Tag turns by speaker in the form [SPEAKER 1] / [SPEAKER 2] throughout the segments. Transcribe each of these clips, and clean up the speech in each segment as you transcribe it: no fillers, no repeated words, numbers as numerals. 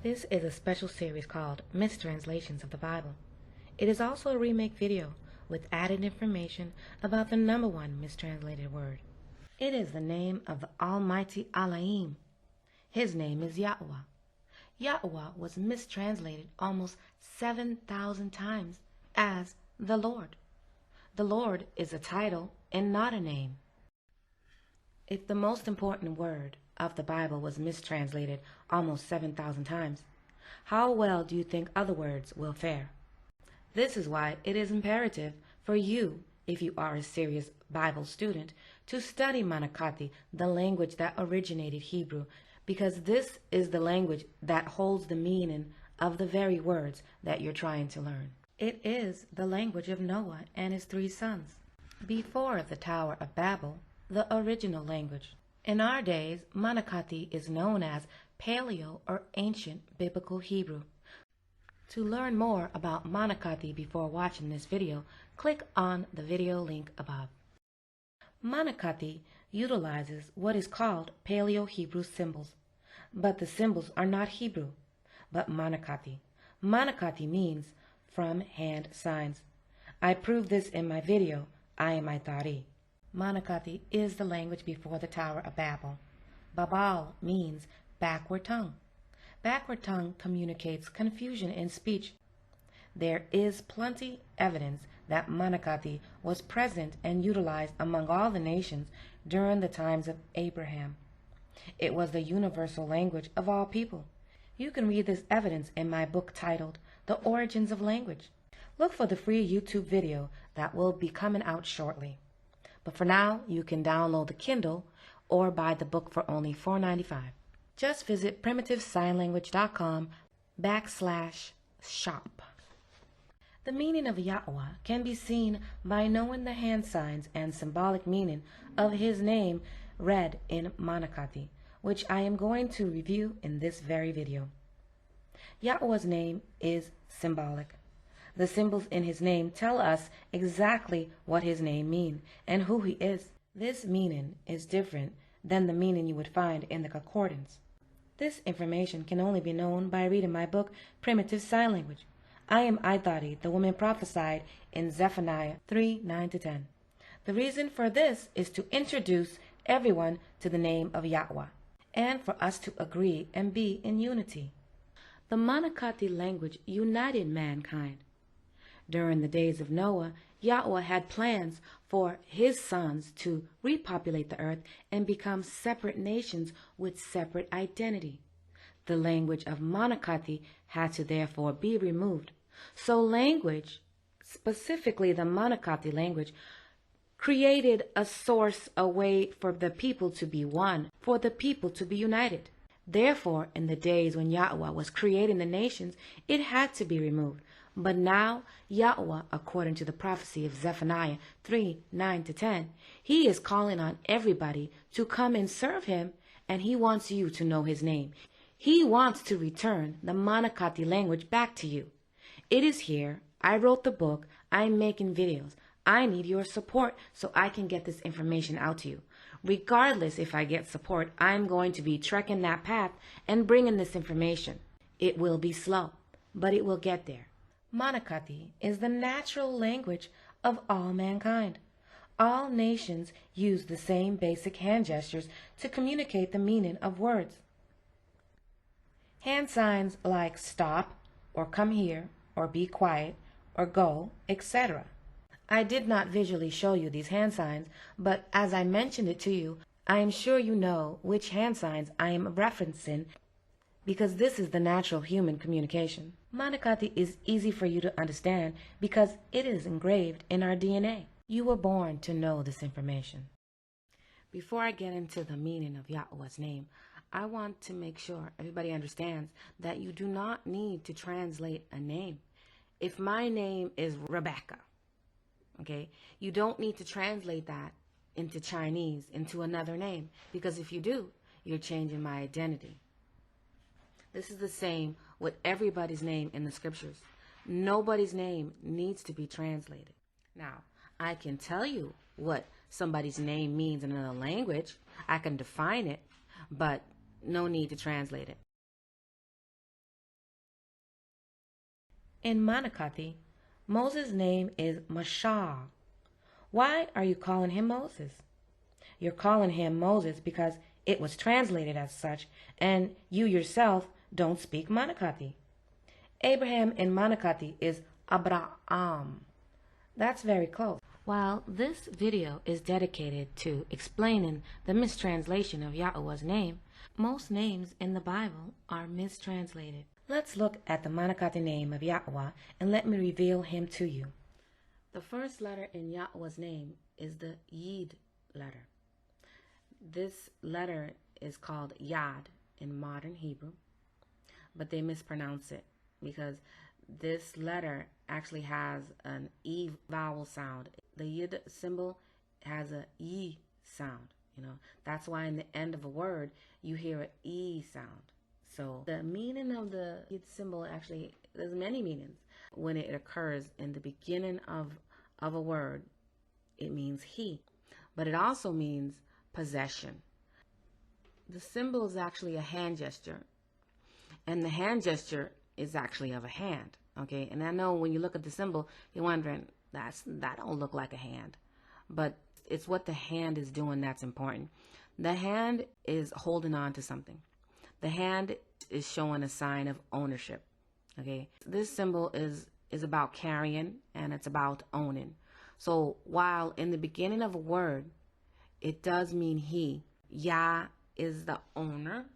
[SPEAKER 1] This is a special series called Mistranslations of the Bible. It is also a remake video with added information about the number one mistranslated word. It is the name of the Almighty Elohim. His name is Yahuah. Yahuah was mistranslated almost 7,000 times as the Lord. The Lord is a title and not a name. If the most important word of the Bible was mistranslated almost 7,000 times, how well do you think other words will fare? This is why it is imperative for you, if you are a serious Bible student, to study Manakati, the language that originated Hebrew, because this is the language that holds the meaning of the very words that you're trying to learn. It is the language of Noah and his 3 sons. Before the Tower of Babel, the original language. In our days, Manakati is known as Paleo or Ancient Biblical Hebrew. To learn more about Manakati before watching this video, click on the video link above. Manakati utilizes what is called Paleo Hebrew symbols, but the symbols are not Hebrew, but Manakati. Manakati means from hand signs. I proved this in my video, 𝐿. Manakati is the language before the Tower of Babel. Babal means backward tongue. Backward tongue communicates confusion in speech. There is plenty evidence that Manakati was present and utilized among all the nations during the times of Abraham. It was the universal language of all people. You can read this evidence in my book titled The Origins of Language. Look for the free YouTube video that will be coming out shortly. But for now, you can download the Kindle or buy the book for only $4.95. Just visit primitivesignlanguage.com/shop. The meaning of Yahuah can be seen by knowing the hand signs and symbolic meaning of his name read in Manakati, which I am going to review in this very video. Yahuah's name is symbolic. The symbols in his name tell us exactly what his name means and who he is. This meaning is different than the meaning you would find in the concordance. This information can only be known by reading my book, Primitive Sign Language. I am 𝐿, the woman prophesied in Zephaniah 3:9-10. The reason for this is to introduce everyone to the name of Yahuah, and for us to agree and be in unity. The Manakati language united mankind. During the days of Noah, Yahuah had plans for his sons to repopulate the earth and become separate nations with separate identity. The language of Manakati had to therefore be removed. So language, specifically the Manakati language, created a source, a way for the people to be one, for the people to be united. Therefore, in the days when Yahuah was creating the nations, it had to be removed. But now, Yahuah, according to the prophecy of Zephaniah 3:9-10, he is calling on everybody to come and serve him, and he wants you to know his name. He wants to return the Manakati language back to you. It is here. I wrote the book. I'm making videos. I need your support so I can get this information out to you. Regardless if I get support, I'm going to be trekking that path and bringing this information. It will be slow, but it will get there. Manakati is the natural language of all mankind. All nations use the same basic hand gestures to communicate the meaning of words. Hand signs like stop, or come here, or be quiet, or go, etc. I did not visually show you these hand signs, but as I mentioned it to you, I am sure you know which hand signs I am referencing, because this is the natural human communication. Manakati is easy for you to understand because it is engraved in our DNA. You were born to know this information. Before I get into the meaning of Yahuah's name, I want to make sure everybody understands that you do not need to translate a name. If my name is Rebecca, okay, you don't need to translate that into Chinese, into another name, because if you do, you're changing my identity. This is the same with everybody's name in the scriptures. Nobody's name needs to be translated. Now, I can tell you what somebody's name means in another language. I can define it, but no need to translate it. In Manakati, Moses' name is Mashah. Why are you calling him Moses? You're calling him Moses because it was translated as such, and you yourself don't speak Manakati. Abraham in Manakati is Abraham. That's very close. While this video is dedicated to explaining the mistranslation of Yahuwah's name, most names in the Bible are mistranslated. Let's look at the Manakati name of Yahuwah and let me reveal him to you. The first letter in Yahuwah's name is the Yid letter. This letter is called Yad in modern Hebrew, but they mispronounce it because this letter actually has an E vowel sound. The Yid symbol has a E sound. That's why in the end of a word you hear an E sound. So the meaning of the Yid symbol, actually, there's many meanings. When it occurs in the beginning of a word, it means he, but it also means possession. The symbol is actually a hand gesture, and the hand gesture is actually of a hand. Okay, and I know when you look at the symbol, you're wondering, that don't look like a hand, but it's what the hand is doing that's important. The hand is holding on to something. The hand is showing a sign of ownership. Okay, this symbol is about carrying, and it's about owning. So while in the beginning of a word it does mean he, Yah is the owner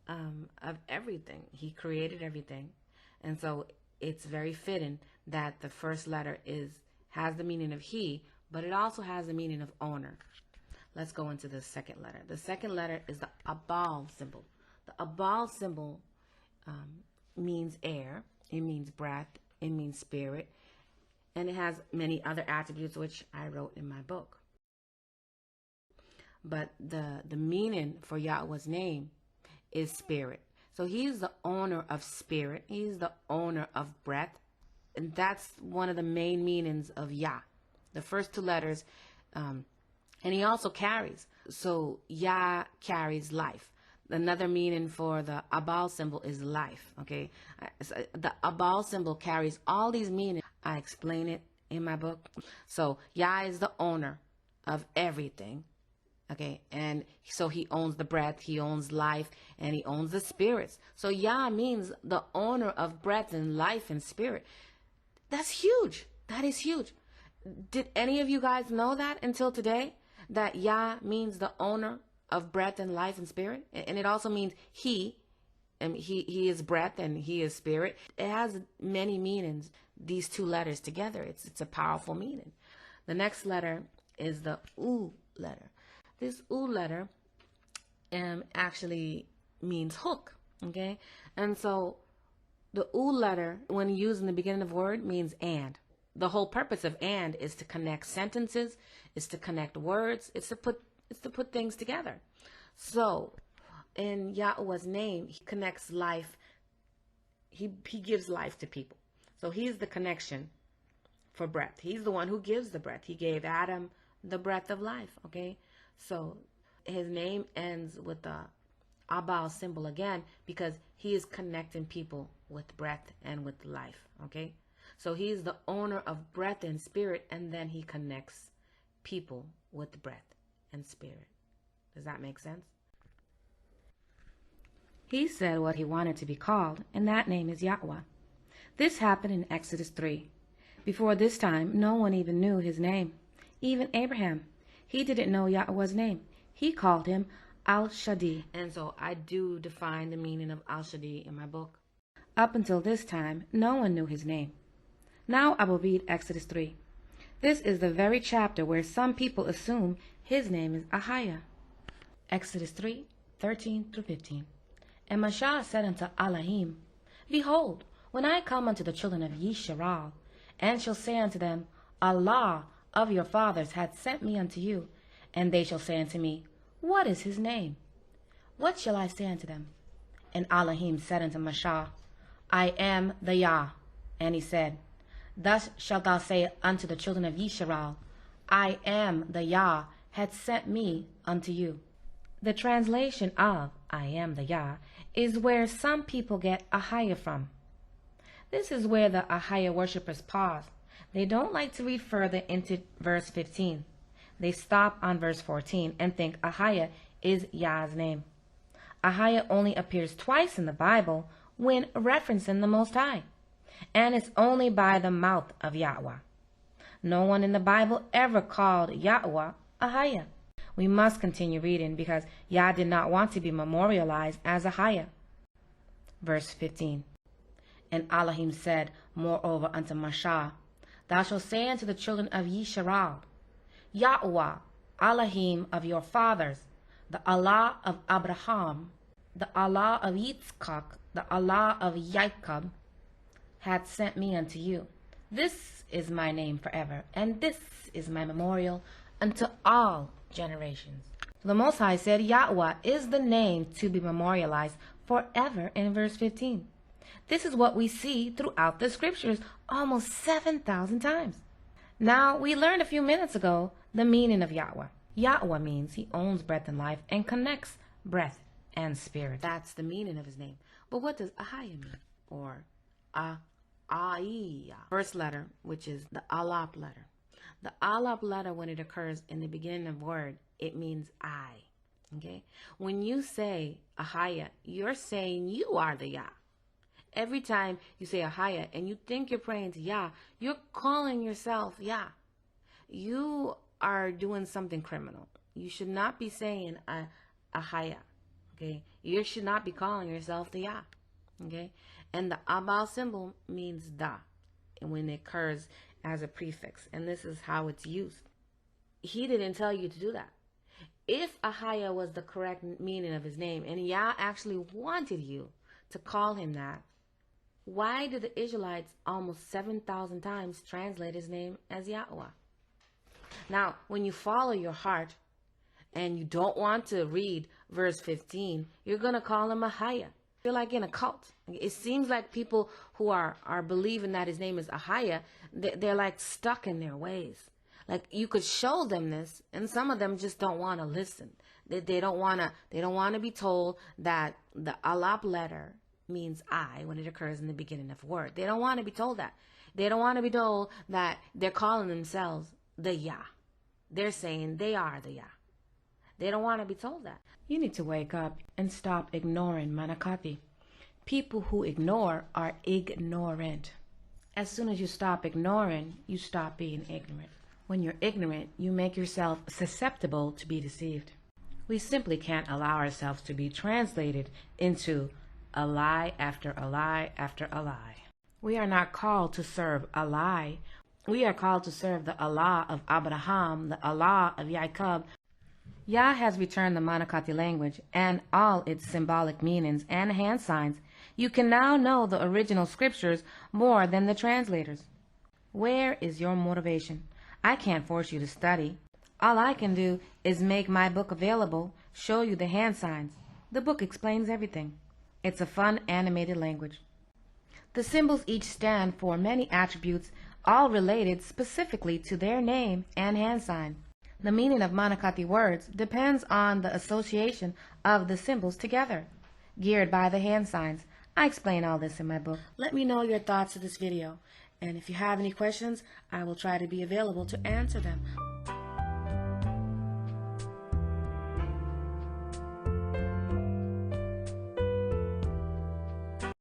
[SPEAKER 1] of everything. He created everything. And so it's very fitting that the first letter has the meaning of he, but it also has the meaning of owner. Let's go into the second letter. The second letter is the Abal symbol. The Abal symbol means air, it means breath, it means spirit, and it has many other attributes which I wrote in my book. But the meaning for Yahuwah's name is spirit. So he's the owner of spirit. He's the owner of breath. And that's one of the main meanings of Yah. The first two letters. And he also carries. So Yah carries life. Another meaning for the Abal symbol is life. Okay. The Abal symbol carries all these meanings. I explain it in my book. So Yah is the owner of everything. Okay, and so he owns the breath, he owns life, and he owns the spirits. So Yah means the owner of breath and life and spirit. That's huge. That is huge. Did any of you guys know that until today? That Yah means the owner of breath and life and spirit? And it also means he, and he is breath and he is spirit. It has many meanings, these two letters together. It's a powerful meaning. The next letter is the U letter. This U letter actually means hook, okay? And so the U letter, when used in the beginning of a word, means and. The whole purpose of and is to connect sentences, is to connect words, it's to put things together. So in Yahuwah's name, he connects life. He gives life to people. So he's the connection for breath. He's the one who gives the breath. He gave Adam the breath of life, okay? So his name ends with the Abal symbol again because he is connecting people with breath and with life, okay? So he's the owner of breath and spirit, and then he connects people with breath and spirit. Does that make sense? He said what he wanted to be called, and that name is Yahuwah. This happened in Exodus 3. Before this time, no one even knew his name. Even Abraham. He didn't know Yahuwah's name. He called him Al-Shadi. And so I do define the meaning of Al-Shadi in my book. Up until this time, no one knew his name. Now I will read Exodus 3. This is the very chapter where some people assume his name is Ahayah. Exodus 3, 13 through 15. And Mashah said unto Elohim, Behold, when I come unto the children of Yisrael, and shall say unto them, Allah of your fathers hath sent me unto you, and they shall say unto me, What is his name? What shall I say unto them? And Elohim said unto Mashah, I am the Yah. And he said, Thus shalt thou say unto the children of Yisrael, I am the Yah, hath sent me unto you. The translation of I am the Yah is where some people get Ahayah from. This is where the Ahayah worshippers pause. They don't like to read further into verse 15. They stop on verse 14 and think Ahayah is Yah's name. Ahayah only appears twice in the Bible when referencing the Most High, and it's only by the mouth of Yahuah. No one in the Bible ever called Yahuah Ahayah. We must continue reading because Yah did not want to be memorialized as Ahayah. Verse 15. And Elohim said moreover unto Mashah, Thou shalt say unto the children of Yisrael, Yahuah, Elohim of your fathers, the Allah of Abraham, the Allah of Yitzchak, the Allah of Jacob, hath sent me unto you. This is my name forever, and this is my memorial unto all generations. The Most High said Yahuah is the name to be memorialized forever in verse 15. This is what we see throughout the scriptures almost 7,000 times. Now, we learned a few minutes ago the meaning of Yahuah. Yahuah means he owns breath and life and connects breath and spirit. That's the meaning of his name. But what does Ahayah mean? Or Ahayah. First letter, which is the Alap letter. The Alap letter, when it occurs in the beginning of word, it means I. Okay? When you say Ahayah, you're saying you are the Yah. Every time you say Ahayah and you think you're praying to Yah, you're calling yourself Yah. You are doing something criminal. You should not be saying Ahayah. Okay? You should not be calling yourself the Yah. Okay? And the Abal symbol means Da when it occurs as a prefix. And this is how it's used. He didn't tell you to do that. If Ahayah was the correct meaning of his name, and Yah actually wanted you to call him that, why did the Israelites almost 7,000 times translate his name as Yahuah? Now, when you follow your heart and you don't want to read verse 15, you're going to call him Ahayah. You're like in a cult. It seems like people who are believing that his name is Ahayah, they're like stuck in their ways. Like you could show them this, and some of them just don't want to listen. They don't want to be told that the Alap letter means I when it occurs in the beginning of a word. They don't want to be told that. They don't want to be told that they're calling themselves the Yah. They're saying they are the Yah. They don't want to be told that. You need to wake up and stop ignoring Manakati. People who ignore are ignorant. As soon as you stop ignoring, you stop being ignorant. When you're ignorant, you make yourself susceptible to be deceived. We simply can't allow ourselves to be translated into a lie after a lie after a lie. We are not called to serve a lie. We are called to serve the Allah of Abraham, the Allah of Jacob. Yah has returned the Manakati language and all its symbolic meanings and hand signs. You can now know the original scriptures more than the translators. Where is your motivation? I can't force you to study. All I can do is make my book available, show you the hand signs. The book explains everything. It's a fun animated language. The symbols each stand for many attributes, all related specifically to their name and hand sign. The meaning of Manakati words depends on the association of the symbols together, geared by the hand signs. I explain all this in my book. Let me know your thoughts of this video, and if you have any questions, I will try to be available to answer them.